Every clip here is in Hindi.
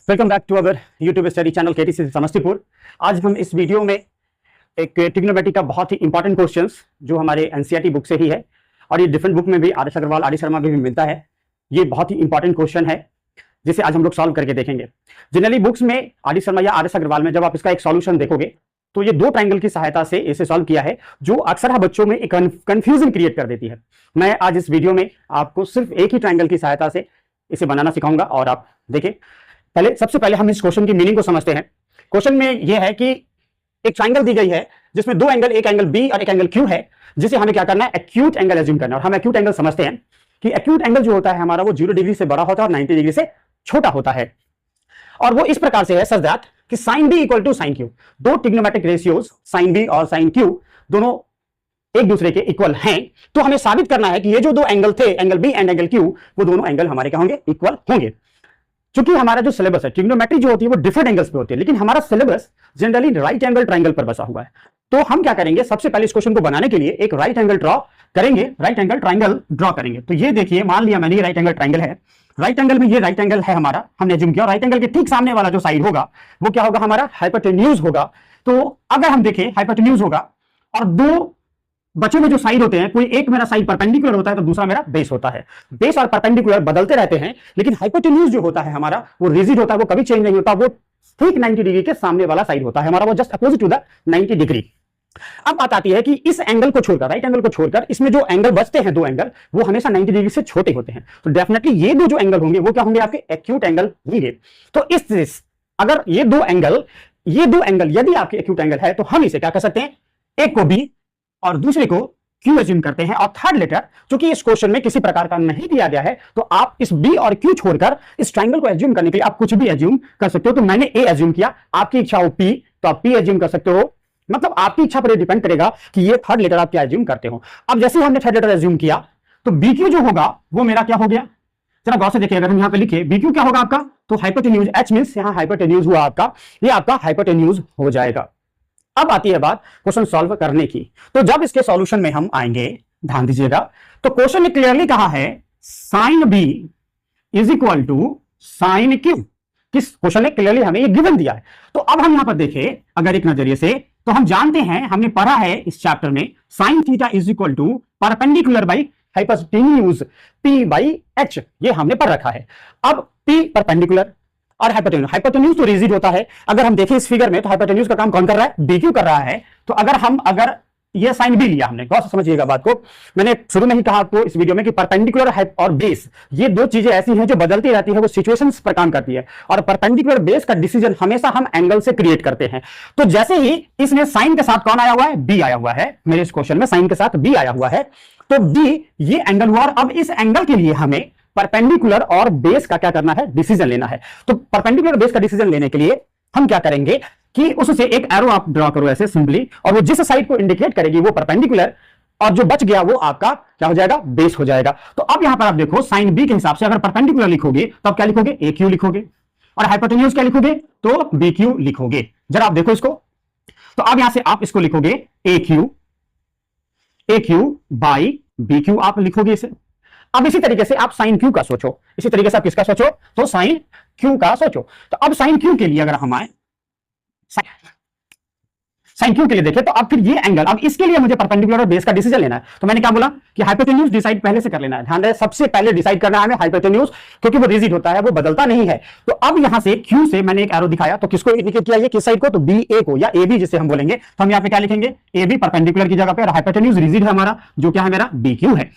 Welcome back to our YouTube study channel KTC Samastipur. आज हम इस वीडियो में एक ट्रिग्नोमेट्री का बहुत ही इंपॉर्टेंट क्वेश्चंस जो हमारे एनसीईआरटी बुक से ही है और ये डिफरेंट बुक में भी R S Agarwal R D Sharma में भी मिलता है। ये बहुत ही इंपॉर्टेंट क्वेश्चन है जिसे आज हम लोग सॉल्व करके देखेंगे। जनरली बुक्स में आर डी शर्मा या आर एस अग्रवाल में जब आप इसका एक सॉल्यूशन देखोगे तो ये दो ट्राइंगल की सहायता से इसे सॉल्व किया है, जो अक्सर बच्चों में एक कंफ्यूजन क्रिएट कर देती है। मैं आज इस वीडियो में आपको सिर्फ एक ही ट्राइंगल की सहायता से इसे बनाना सिखाऊंगा और आप देखें। सबसे पहले हम इस क्वेश्चन की मीनिंग को समझते हैं। क्वेश्चन में यह है कि एक ट्राइंगल दी गई है जिसमें दो एंगल, एक एंगल बी और एक एंगल क्यू है, जिसे हमें क्या करना है, एक्यूट एंगल एज्यूम करना है। और हम एक्यूट एंगल समझते हैं कि एक्यूट एंगल जो होता है हमारा वो 0 डिग्री से बड़ा होता है और 90 डिग्री से छोटा होता है। और वो इस प्रकार से है सच दैट कि sine B equal to sine Q. दो ट्रिग्नोमेट्रिक रेशियोज साइन बी और साइन क्यू दोनों एक दूसरे के इक्वल हैं। तो हमें साबित करना है कि ये जो दो एंगल थे, angle B and angle Q, वो दोनों एंगल हमारे क्या होंगे, इक्वल होंगे। क्योंकि हमारा जो सिलेबस है ट्रिग्नोमेट्री जो होती है वो डिफरेंट एंगल्स पे होती है, लेकिन हमारा syllabus generally right angle triangle पर बसा हुआ है। तो हम क्या करेंगे, सबसे पहले इस क्वेश्चन को बनाने के लिए एक राइट एंगल ड्रॉ करेंगे, राइट एंगल ट्राइंगल ड्रॉ करेंगे। तो ये देखिए, मान लिया मैंने ये राइट एंगल ट्राइंगल है, राइट एंगल में ये राइट एंगल है हमारा, हमने एज्यूम किया। राइट एंगल के ठीक सामने वाला जो साइड होगा वो क्या होगा, हमारा हाइपोटेन्यूज होगा। तो अगर हम देखें हाइपोटेन्यूज होगा और दो बचे में जो साइड होते हैं, कोई एक मेरा साइड परपेंडिकुलर होता है तो दूसरा मेरा बेस होता है। बेस और परपेंडिकुलर बदलते रहते हैं, लेकिन हाइपोटेन्यूज जो होता है हमारा वो रिजिड होता है, वो कभी चेंज नहीं होता। वो ठीक 90 डिग्री के सामने वाला साइड होता है हमारा, वो just opposite to the 90 degree. अब बात आती है कि इस एंगल को छोड़कर, राइट एंगल को छोड़कर, इसमें जो एंगल बचते हैं दो एंगल, वो हमेशा 90 डिग्री से छोटे होते हैं। तो डेफिनेटली ये दो जो एंगल होंगे वो क्या होंगे, आपके एक्यूट एंगल होंगे। तो इस अगर ये दो एंगल यदि आपके एक्यूट एंगल है तो हम इसे क्या कर सकते हैं, एक को बी और दूसरे को क्यू एज्यूम करते हैं। और थर्ड लेटर चूंकि इस क्वेश्चन में किसी प्रकार का नहीं दिया गया है, तो आप इस बी और क्यू छोड़कर इस ट्राइंगल को एज्यूम करने के लिए आप कुछ भी एज्यूम कर सकते हो। तो मैंने ए एज्यूम किया, आपकी इच्छा हो पी तो आप पी एज्यूम कर सकते हो। मतलब आपकी इच्छा पर डिपेंड करेगा कि ये थर्ड लेटर आप क्या एज्यूम करते हो। अब जैसे हमने थर्ड लेटर एज्यूम किया तो बी क्यू जो होगा वो मेरा क्या हो गया, जरा गौर से देखिए। अगर हम यहां पे लिखे बी क्यू क्या होगा आपका, तो हाइपोटेन्यूज, एच मींस यहां हाइपोटेन्यूज हुआ आपका, ये आपका हाइपोटेन्यूज हो जाएगा। अब आती है बात क्वेश्चन सॉल्व करने की। तो जब इसके सॉल्यूशन में हम आएंगे, ध्यान दीजिएगा, तो क्वेश्चन में क्लियरली कहा है sine B is equal to sine Q. किस क्वेश्चन ने क्लियरली हमें ये गिवन दिया है। तो अब हम यहां पर देखें अगर एक नजरिए से, तो हम जानते हैं, हमने पढ़ा है इस चैप्टर में, sine theta is equal to perpendicular by hypotenuse P by H, ये हमने पढ़ रखा है। अब पी परपेंडिकुलर और हाइपोटेन्यूज तो रिजिड होता है। अगर हम देखें इस फिगर में तो हाइपोटेन्यूज का काम कौन कर रहा है, बी क्यू कर रहा है। तो अगर ये साइन बी लिया हमने, गौर से समझिएगा बात को, मैंने शुरू में ही कहा आपको इस वीडियो में कि परपेंडिकुलर और बेस, ये दो चीजें ऐसी हैं जो बदलती रहती है, वो सिचुएशंस पर काम करती है। और परपेंडिकुलर बेस का डिसीजन हमेशा हम एंगल से क्रिएट करते हैं। तो जैसे ही इसने साइन के साथ कौन आया हुआ है, बी आया हुआ है, मेरे इस क्वेश्चन में साइन के साथ बी आया हुआ है, तो बी ये एंगल हुआ। और अब इस एंगल के लिए हमें परपेंडिकुलर और बेस का क्या करना है, डिसीजन लेना है। तो परपेंडिकुलर बेस का डिसीजन लेने के लिए हम क्या करेंगे कि उससे एक एरो आप ड्रॉ करो ऐसे सिंपली, और वो जिस साइड को इंडिकेट करेगी वो परपेंडिकुलर, और जो बच गया वो आपका क्या हो जाएगा, बेस हो जाएगा। तो अब यहां पर आप देखो साइन बी के हिसाब से अगर परपेंडिकुलर लिखोगे तो आप क्या लिखोगे, ए क्यू लिखोगे, और हाइपोटेन्यूज क्या लिखोगे, तो बी क्यू लिखोगे। जरा आप देखो इसको, तो अब यहां से आप इसको लिखोगे ए क्यू बाई बी क्यू आप लिखोगे इसे। अब इसी तरीके से आप साइन क्यू का सोचो, इसी तरीके से आप किसका सोचो, तो साइन क्यू का सोचो। तो अब साइन क्यू के लिए अगर हम आए, साइन क्यू के लिए देखें, तो अब फिर ये एंगल, अब इसके लिए मुझे परपेंडिकुलर और बेस का डिसीजन लेना है। तो मैंने क्या बोला कि हाइपोटेन्यूज डिसाइड पहले से कर लेना है। ध्यान रहे, सबसे पहले डिसाइड करना है हाइपोटेन्यूज, क्योंकि वो रिजिड होता है, वो बदलता नहीं है। तो अब यहां से क्यू से मैंने एक एरो दिखाया, तो किसको इंडिकेट किया, ये किस साइड को, तो बी ए को, या ए बी जिसे हम बोलेंगे। तो हम यहां पे क्या लिखेंगे, ए बी परपेंडिकुलर की जगह पे, और हाइपोटेन्यूज रिजिड है हमारा, जो क्या है मेरा बी क्यू है।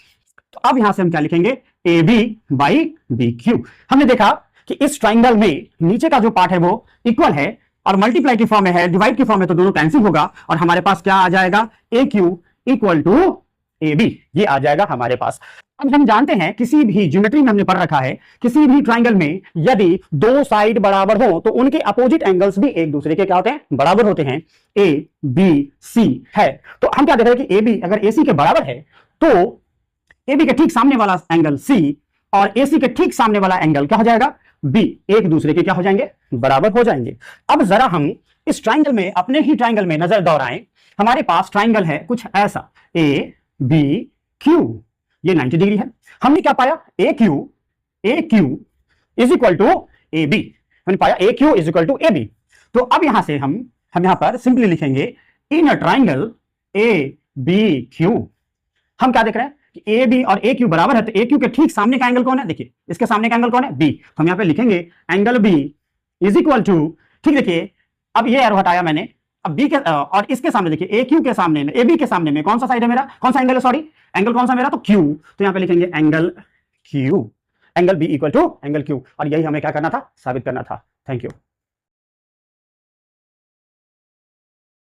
तो अब यहां से हम क्या लिखेंगे, A B by B Q. हमने देखा कि इस ट्राइंगल में नीचे का जो पार्ट है वो इक्वल है और मल्टीप्लाई की फॉर्म में है, डिवाइड की फॉर्म में, तो दोनों कैंसिल होगा और हमारे पास क्या आ जाएगा, A Q equal to A B, ये आ जाएगा हमारे पास। अब हम जानते हैं किसी भी ज्योमेट्री में हमने पढ़ रखा है, किसी भी ट्राइंगल में यदि दो साइड बराबर हो तो उनके अपोजिट एंगल्स भी एक दूसरे के क्या होते हैं, बराबर होते हैं। ए बी सी है, तो हम क्या देख रहे हैं कि ए बी अगर ए सी के बराबर है तो ए बी के ठीक सामने वाला एंगल सी और ए सी के ठीक सामने वाला एंगल क्या हो जाएगा, बी, एक दूसरे के क्या हो जाएंगे, बराबर हो जाएंगे। अब जरा हम इस ट्राइंगल में, अपने ही ट्राइंगल में नजर दौड़ाएं। हमारे पास ट्राइंगल है कुछ ऐसा, ए बी क्यू, ये 90 डिग्री है। हमने क्या पाया, A Q is equal to A B. हमने पाया A Q is equal to A B. तो अब यहां से हम यहां पर सिंपली लिखेंगे in a triangle A B Q. हम क्या देख रहे हैं कि ए बी और ए क्यू बराबर है, तो ए क्यू के ठीक सामने का एंगल कौन है, देखिए इसके सामने का एंगल कौन है, बी। तो हम यहां पे लिखेंगे angle B is equal to, ठीक देखिए अब ये एरो हटाया मैंने, अब बी के और इसके सामने देखिए ए क्यू के सामने में, ए बी के सामने में कौन सा साइड है मेरा, कौन सा एंगल है, सॉरी एंगल कौन सा मेरा, तो क्यू। तो यहां पे लिखेंगे angle Q, angle B equal to angle Q. और यही हमें क्या करना था, साबित करना था। Thank you.